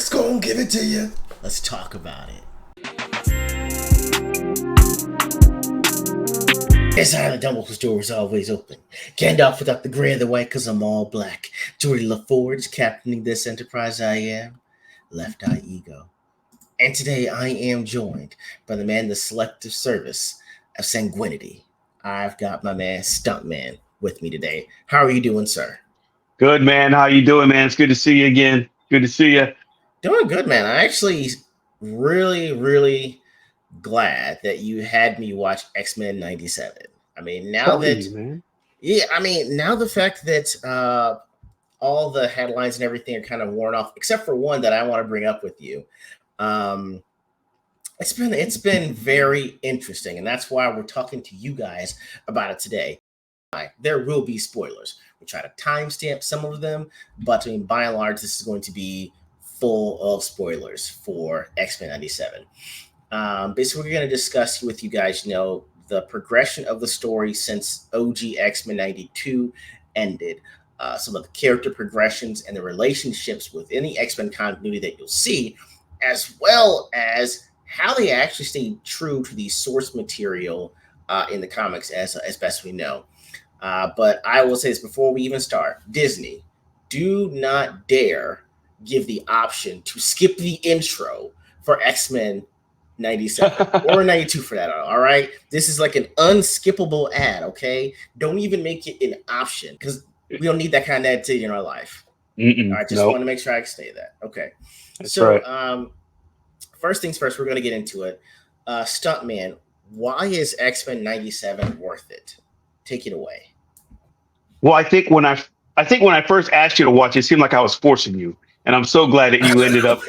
X gon' give it to you. Let's talk about it. This island Dumbledore's door is always open. Gandalf without the gray or the white, cause I'm all black. Geordie LaForge, captaining this enterprise I am. Left Eye E.G.O. And today I am joined by the man, the selective service of sanguinity. I've got my man, Stuntman, with me today. How are you doing, sir? Good man. How you doing, man? It's good to see you again. Good to see you. Doing good, man. I actually really glad that you had me watch X-Men 97. I mean, now Telling that you, man. yeah, I mean, now the fact that all the headlines and everything are kind of worn off, except for one that I want to bring up with you. Um, it's been very interesting, and that's why we're talking to you guys about it today. There will be spoilers. We try to timestamp some of them, but I mean, by and large, this is going to be full of spoilers for X-Men 97. Basically, we're going to discuss with you guys, the progression of the story since OG X-Men 92 ended, some of the character progressions and the relationships within the X-Men continuity that you'll see, as well as how they actually stayed true to the source material in the comics as best we know. But I will say this before we even start: Disney, do not dare give the option to skip the intro for X-Men 97 or 92 for that. All right. This is like an unskippable ad. Okay. Don't even make it an option because we don't need that kind of activity in our life. All right. Just want Nope. to make sure I say that. Okay. That's So, right. first things first, we're going to get into it. Stuntman, why is X-Men 97 worth it? Take it away. Well, I think when I first asked you to watch, it seemed like I was forcing you, and I'm so glad that you ended up.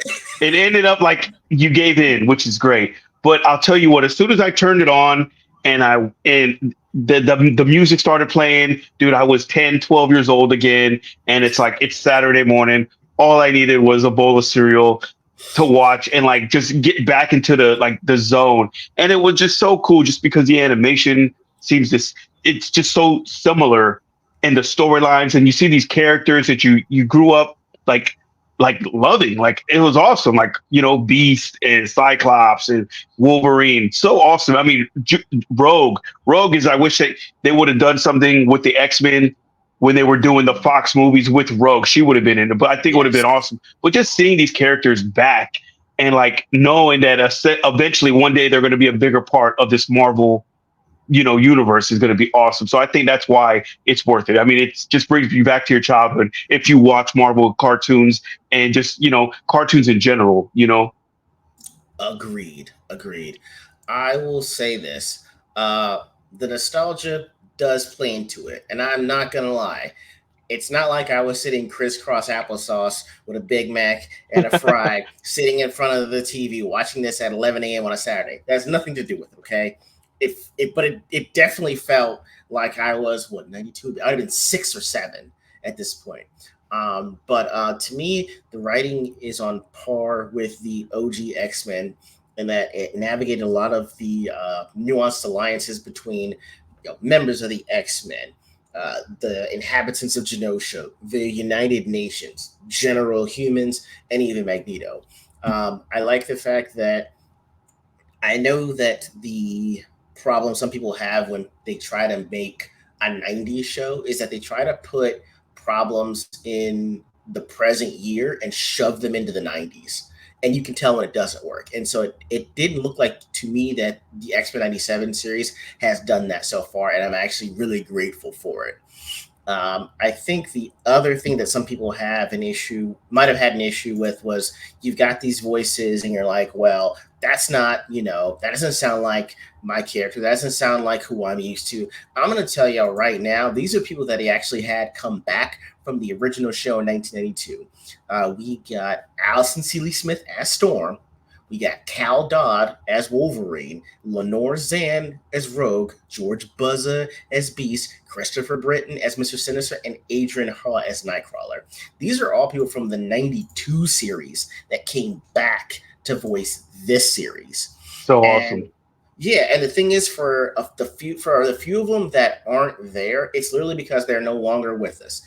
It ended up like you gave in, which is great. But I'll tell you what, as soon as I turned it on and the music started playing, dude, I was 10, 12 years old again, and it's like it's Saturday morning. All I needed was a bowl of cereal to watch and like just get back into the zone. And it was just so cool just because the animation seems this it's just so similar in the storylines, and you see these characters that you grew up like loving. Like it was awesome, like Beast and Cyclops and Wolverine. So awesome. I mean, Rogue is, I wish they would have done something with the X-Men when they were doing the Fox movies with Rogue. She would have been in it, but I think it would have been Yes. awesome. But just seeing these characters back and like knowing that eventually one day they're going to be a bigger part of this Marvel universe is going to be awesome. So I think that's why it's worth it. I mean, it just brings you back to your childhood if you watch Marvel cartoons and just cartoons in general. Agreed. I will say this. Uh, the nostalgia does play into it, and I'm not gonna lie. It's not like I was sitting crisscross applesauce with a Big Mac and a fry sitting in front of the TV watching this at 11 a.m. on a Saturday. That has nothing to do with it, okay? But it definitely felt like I was, what, 92? I'd have been 6 or 7 at this point. But to me, the writing is on par with the OG X Men, in that it navigated a lot of the nuanced alliances between members of the X Men, the inhabitants of Genosha, the United Nations, General Humans, and even Magneto. I like the fact that I know that the problem some people have when they try to make a 90s show is that they try to put problems in the present year and shove them into the 90s. And you can tell when it doesn't work. And so it didn't look like to me that the X-Men 97 series has done that so far. And I'm actually really grateful for it. I think the other thing that some people might have had an issue with was you've got these voices and you're like, well, that's not, that doesn't sound like my character. That doesn't sound like who I'm used to. I'm going to tell you right now, these are people that he actually had come back from the original show in 1992. We got Allison Seeley Smith as Storm. We got Cal Dodd as Wolverine, Lenore Zan as Rogue, George Buzza as Beast, Christopher Britton as Mr. Sinister, and Adrian Hall as Nightcrawler. These are all people from the 92 series that came back to voice this series. So And awesome. yeah, and the thing is, for the few of them that aren't there, it's literally because they're no longer with us.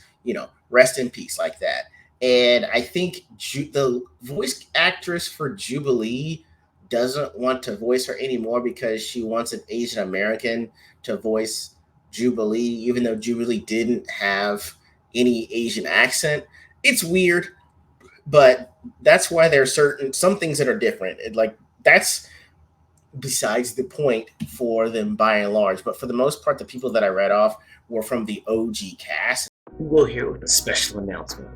Rest in peace, like that. And I think the voice actress for Jubilee doesn't want to voice her anymore because she wants an Asian American to voice Jubilee, even though Jubilee didn't have any Asian accent. It's weird, but that's why there are some things that are different. Like that's besides the point for them by and large. But for the most part, the people that I read off were from the OG cast. E.G.O here with a special announcement.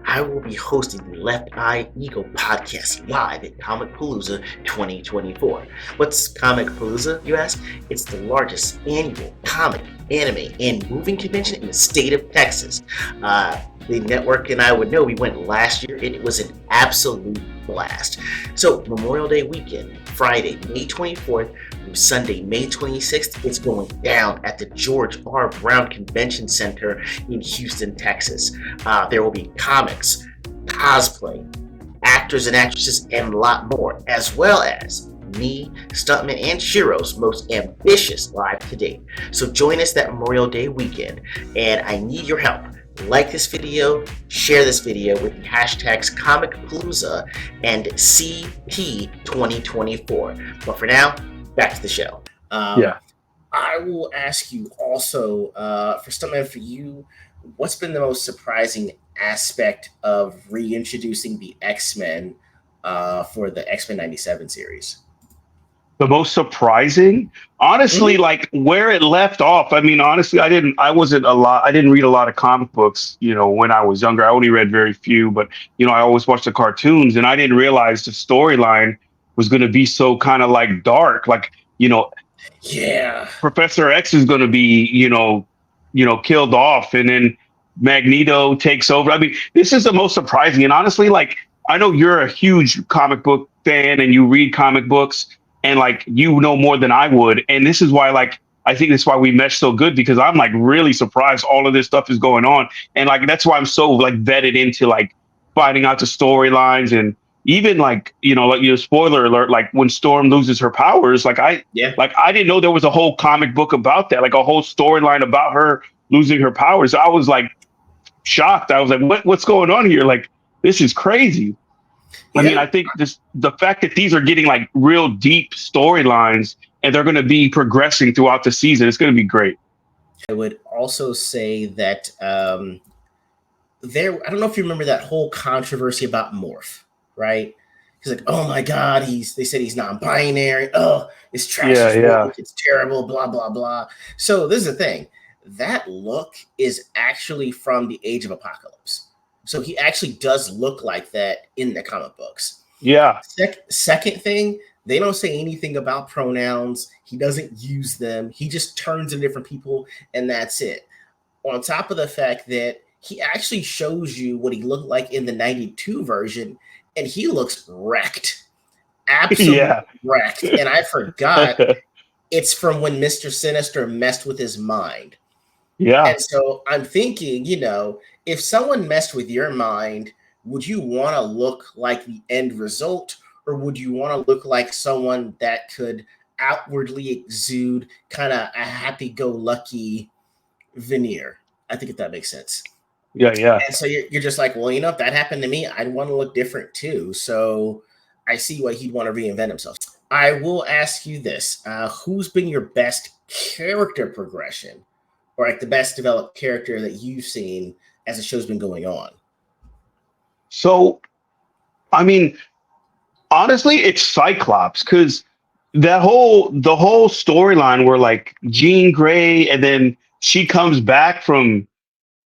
I will be hosting the Left Eye E.G.O podcast live at Comic Palooza 2024. What's Comic Palooza, you ask? It's the largest annual comic, anime, and moving convention in the state of Texas. The network and I would know we went last year. It was an absolute blast. So Memorial Day weekend, Friday, May 24th through Sunday, May 26th, it's going down at the George R. Brown Convention Center in Houston, Texas. There will be comics, cosplay, actors and actresses, and a lot more, as well as me, Stuntman, and Shiro's most ambitious live to date. So join us that Memorial Day weekend, and I need your help. Like this video, share this video with the hashtags ComicPalooza and CP2024. But for now, back to the show. Yeah. I will ask you also, for Stuntman, for you, what's been the most surprising aspect of reintroducing the X-Men for the X-Men 97 series? The most surprising, honestly, like where it left off. I mean, honestly, I didn't read a lot of comic books, when I was younger. I only read very few, but I always watched the cartoons, and I didn't realize the storyline was going to be so kind of like dark. Like, yeah, Professor X is going to be, killed off, and then Magneto takes over. I mean, this is the most surprising. And honestly, like, I know you're a huge comic book fan and you read comic books, and like you know more than I would. And this is why, like, I think that's why we mesh so good, because I'm like really surprised all of this stuff is going on. And like that's why I'm so like vetted into like finding out the storylines, and even like, spoiler alert, like when Storm loses her powers, like I didn't know there was a whole comic book about that, like a whole storyline about her losing her powers. I was like shocked. I was like, what's going on here? Like, this is crazy. I mean, I think the fact that these are getting like real deep storylines and they're going to be progressing throughout the season, it's going to be great. I would also say that I don't know if you remember that whole controversy about Morph, right? He's like, oh my God, they said he's non-binary. Oh, it's trash. It's terrible, blah, blah, blah. So this is the thing. That look is actually from the Age of Apocalypse. So he actually does look like that in the comic books. Yeah. Second thing, they don't say anything about pronouns. He doesn't use them. He just turns into different people, and that's it. On top of the fact that he actually shows you what he looked like in the 92 version, and he looks wrecked. Absolutely wrecked. And I forgot it's from when Mr. Sinister messed with his mind. Yeah. And so I'm thinking, if someone messed with your mind, would you want to look like the end result, or would you want to look like someone that could outwardly exude kind of a happy-go-lucky veneer? I think if that makes sense. Yeah. And so you're just like, well, if that happened to me, I'd want to look different too. So I see why he'd want to reinvent himself. I will ask you this. Who's been your best character progression, or like the best developed character that you've seen as the show's been going on? So, I mean, honestly, it's Cyclops, because the whole storyline where like Jean Grey, and then she comes back from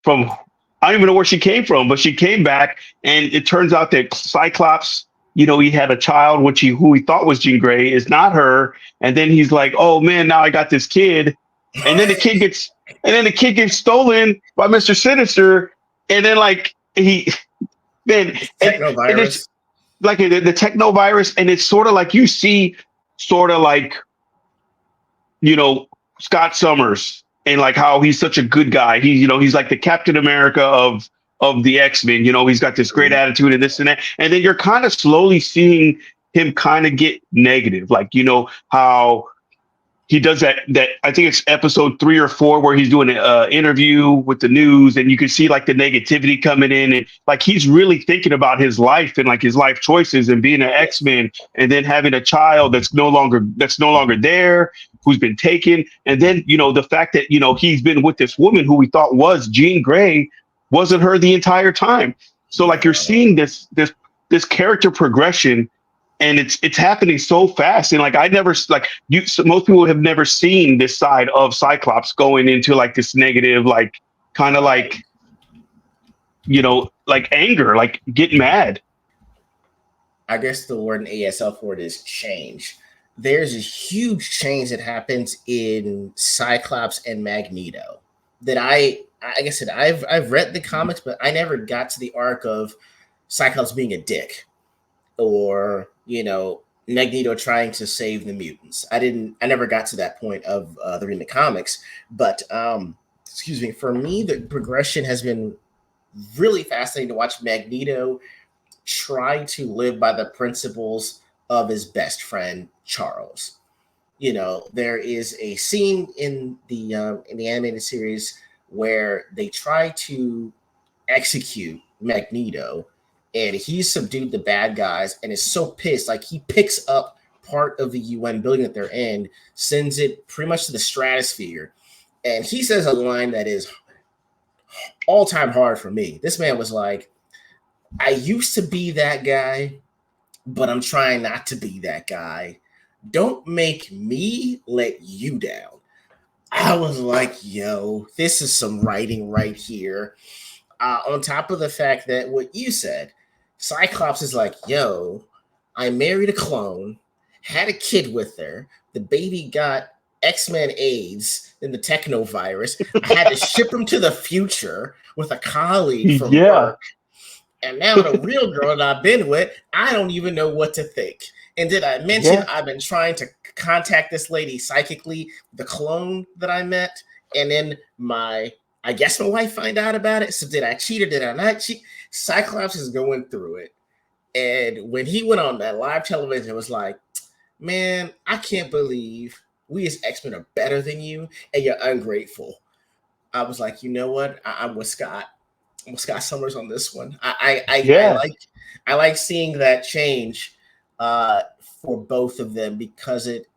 I don't even know where she came from, but she came back, and it turns out that Cyclops, he had a child, who he thought was Jean Grey, is not her. And then he's like, oh man, now I got this kid. And then the kid gets stolen by Mr. Sinister. And then like Technovirus. It's like the technovirus, and it's sort of like you see sort of like, Scott Summers, and like how he's such a good guy. He's like the Captain America of the X-Men. He's got this great attitude and this and that. And then you're kind of slowly seeing him kind of get negative. Like, how he does that I think it's episode 3 or 4 where he's doing an interview with the news, and you can see like the negativity coming in, and like he's really thinking about his life and like his life choices and being an Yes. X-Men, and then having a child that's no longer there, who's been taken, and then the fact that he's been with this woman who we thought was Jean Grey, wasn't her the entire time. So like you're No. seeing this character progression, and it's happening so fast. And like I never like you so most people have never seen this side of Cyclops going into like this negative, like kind of Right. like anger, like get mad. I guess the word in ASL for it is change. There's a huge change that happens in Cyclops and Magneto that like I said, I've read the comics, but I never got to the arc of Cyclops being a dick or Magneto trying to save the mutants. I never got to that point of the reading the comics, but excuse me, for me the progression has been really fascinating to watch Magneto try to live by the principles of his best friend Charles. There is a scene in the animated series where they try to execute Magneto, and he subdued the bad guys and is so pissed. Like he picks up part of the UN building that they're in, sends it pretty much to the stratosphere, and he says a line that is all time hard for me. This man was like, "I used to be that guy, but I'm trying not to be that guy. Don't make me let you down." I was like, yo, this is some writing right here. On top of the fact that what you said, Cyclops is like, yo, I married a clone, had a kid with her. The baby got X-Men AIDS and the techno virus. I had to ship him to the future with a colleague from Yeah, work. And now the real girl that I've been with, I don't even know what to think. And did I mention yeah, I've been trying to contact this lady psychically, the clone that I met, and then I guess my wife find out about it. So did I cheat or did I not cheat? Cyclops is going through it. And when he went on that live television, it was like, man, I can't believe we as X-Men are better than you and you're ungrateful. I was like, you know what? I'm with Scott. I'm with Scott Summers on this one. yeah. I like seeing that change for both of them because it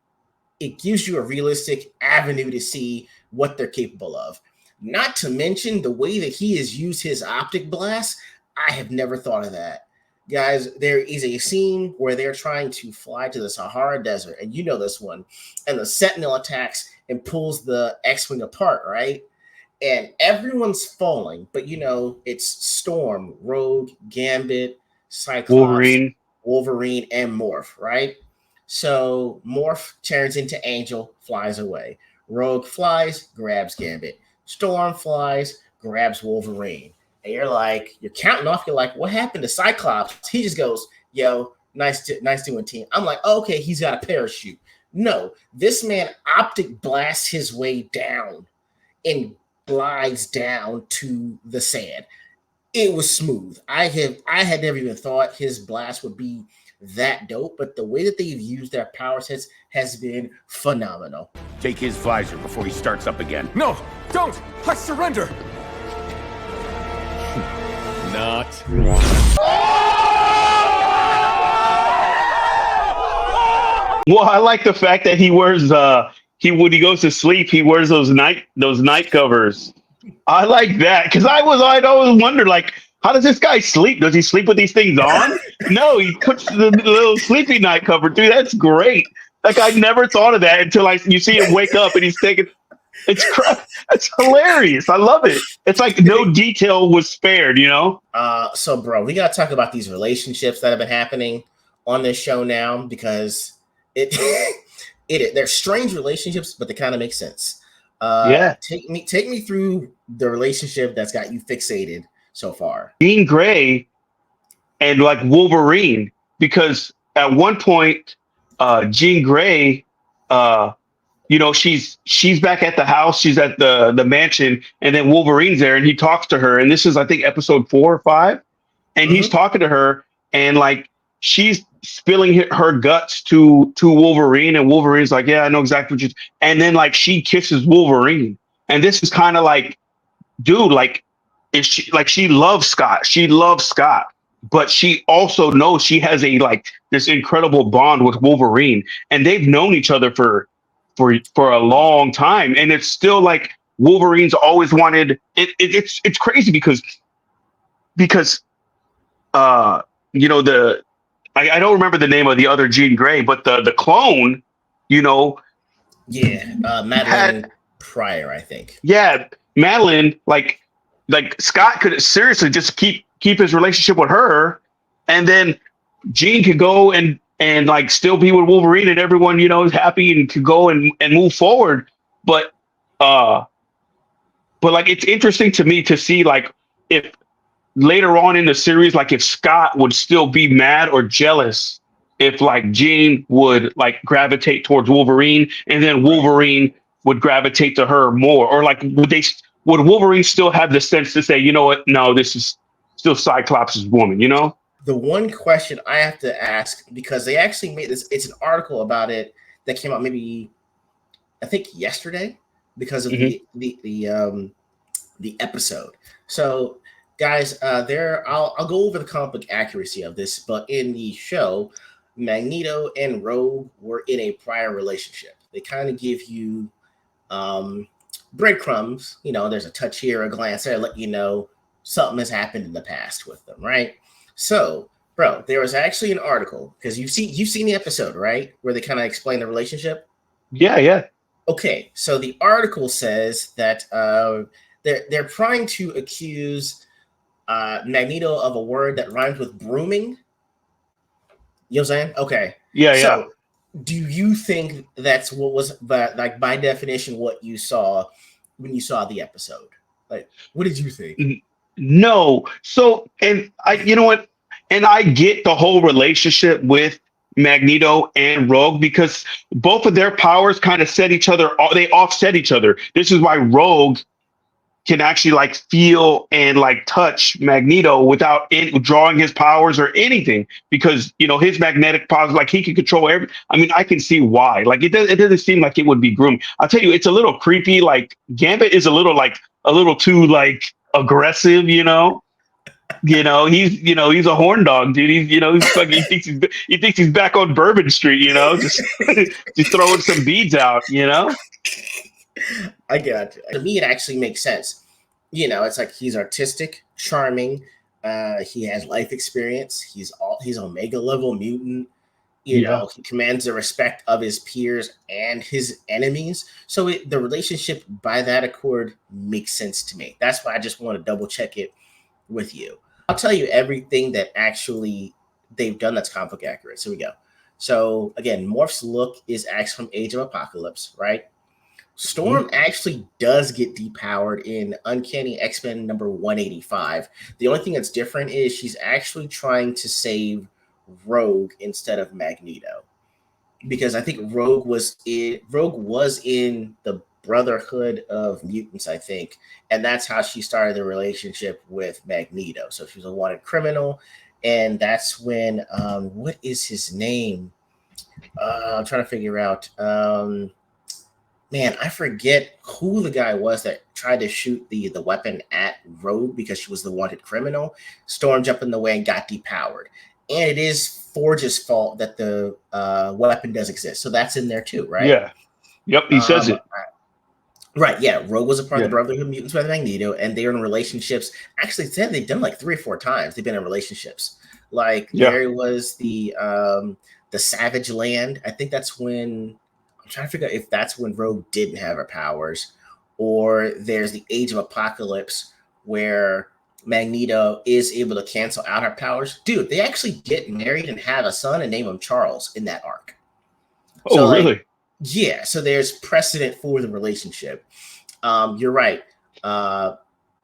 gives you a realistic avenue to see what they're capable of. Not to mention the way that he has used his optic blast. I have never thought of that. Guys, there is a scene where they're trying to fly to the Sahara Desert, and you know this one, and the Sentinel attacks and pulls the X-Wing apart, right? And everyone's falling, but it's Storm, Rogue, Gambit, Cyclops, Wolverine. Wolverine, and Morph, right? So Morph turns into Angel, flies away. Rogue flies, grabs Gambit. Storm flies, grabs Wolverine. And you're counting off. You're like, what happened to Cyclops? He just goes, yo, nice doing, team. I'm like, oh, okay, he's got a parachute. No, this man optic blasts his way down and glides down to the sand. It was smooth. I had never even thought his blast would be that dope, but the way that they've used their power sets has been phenomenal. Take his visor before he starts up again. No, don't! I surrender! Not. Well, I like the fact that he wears he when he goes to sleep, he wears those night covers. I like that because I'd always wondered like, how does this guy sleep? Does he sleep with these things on? No, he puts the little sleepy night cover through. That's great. Like I never thought of that until you see him wake up and he's taking. It's hilarious. I love it. It's like no detail was spared. So bro, we gotta talk about these relationships that have been happening on this show now because it they're strange relationships, but they kind of make sense. Yeah, Take me through the relationship that's got you fixated so far. Jean Grey and like Wolverine, because at one point, Jean Grey, she's back at the house, she's at the mansion, and then Wolverine's there, and he talks to her, and this is I think episode 4 or 5, and he's talking to her, and like spilling her guts to Wolverine, and Wolverine's like, yeah, I know exactly what you. And then like she kisses Wolverine, and this is kind of like, dude, like, is she like she loves Scott? She loves Scott, but she also knows she has a like this incredible bond with Wolverine, and they've known each other for a long time, and it's still like Wolverine's always wanted it's crazy because uh you know I don't remember the name of the other Jean Grey, but the clone, you know, Yeah, had Madeline Pryor, I think. yeah, Madeline, like Scott could seriously just keep his relationship with her, and then Jean could go and like still be with Wolverine, and everyone, you know, is happy and could go and move forward. But uh but like it's interesting to me to see like if later on in the series, like if Scott would still be mad or jealous if like Jean would like gravitate towards Wolverine, and then Right. Wolverine would gravitate to her more, or like would Wolverine still have the sense to say, you know what, no, this is still Cyclops' woman, you know? The one question I have to ask, because they actually made this, it's an article about it that came out maybe I think yesterday because of Hmm. the episode. So, guys, I'll go over the comic book accuracy of this, but in the show, Magneto and Rogue were in a prior relationship. They kind of give you um, breadcrumbs. You know, there's a touch here, a glance there, let you know something has happened in the past with them, right? So, bro, there was actually an article because you've seen the episode, right, where they kind of explain the relationship. Yeah, yeah. Okay, so the article says that they're trying to accuse Magneto of a word that rhymes with brooming. You know what I'm saying? Okay, Yeah, yeah. so do you think that's what was, but like by definition, what you saw when you saw the episode? Like, what did you think? N- No. So, and I, you know what? And I get the whole relationship with Magneto and Rogue because both of their powers kind of set each other, they offset each other. This is why Rogue can actually like feel and like touch Magneto without drawing his powers or anything because, you know, his magnetic powers, like he can control every. I mean, I can see why. Like it doesn't seem like it would be groomed. I'll tell you, it's a little creepy. Like Gambit is a little too like aggressive, you know. He's a horn dog, dude. He's fucking. He thinks he's back on Bourbon Street, you know, just just throwing some beads out, you know. I got you. To me, it actually makes sense. You know, it's like he's artistic, charming. He has life experience. He's Omega level mutant. You Yeah. know, he commands the respect of his peers and his enemies. So the relationship by that accord makes sense to me. That's why I just want to double check it with you. I'll tell you everything that actually they've done that's comic book accurate. So we go. So again, Morph's look is actually from Age of Apocalypse, right? Mhm. Storm actually does get depowered in Uncanny X-Men number 185. The only thing that's different is she's actually trying to save Rogue instead of Magneto. Because I think Rogue was in the Brotherhood of Mutants, I think, and that's how she started the relationship with Magneto. So she was a wanted criminal, and that's when what is his name? I'm trying to figure out. Man, I forget who the guy was that tried to shoot the weapon at Rogue because she was the wanted criminal. Storm jumped in the way and got depowered. And it is Forge's fault that the weapon does exist. So that's in there too, right? Yeah. Yep. He says Um, it. right, yeah. Rogue was a part of the Yeah. Brotherhood of Mutants with Magneto, and they were in relationships. Actually, it said they've done like 3 or 4 times. They've been in relationships. Like Yeah. there was the Savage Land. I think that's when I'm trying to figure out if that's when Rogue didn't have her powers, or there's the Age of Apocalypse where Magneto is able to cancel out her powers. Dude, they actually get married and have a son and name him Charles in that arc. So Oh, like, really? yeah, so there's precedent for the relationship. You're right. Uh,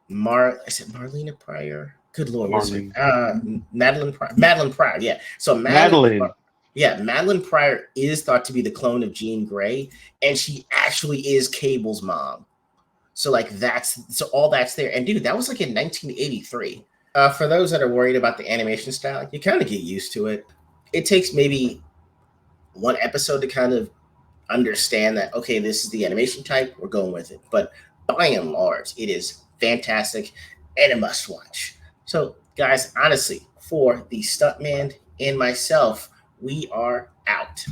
is it Marlena Pryor? Good Lord, what's her? Marlene. Madeline Pryor. Madeline Pryor. Yeah. So Madeline. yeah, Madeline Pryor is thought to be the clone of Jean Grey, and she actually is Cable's mom. So like so all that's there. And dude, that was like in 1983. For those that are worried about the animation style, you kind of get used to it. it takes maybe one episode to kind of understand that, okay, this is the animation type, we're going with it. But by and large, it is fantastic and a must watch. So, guys, honestly, for the Stuntman and myself, we are out.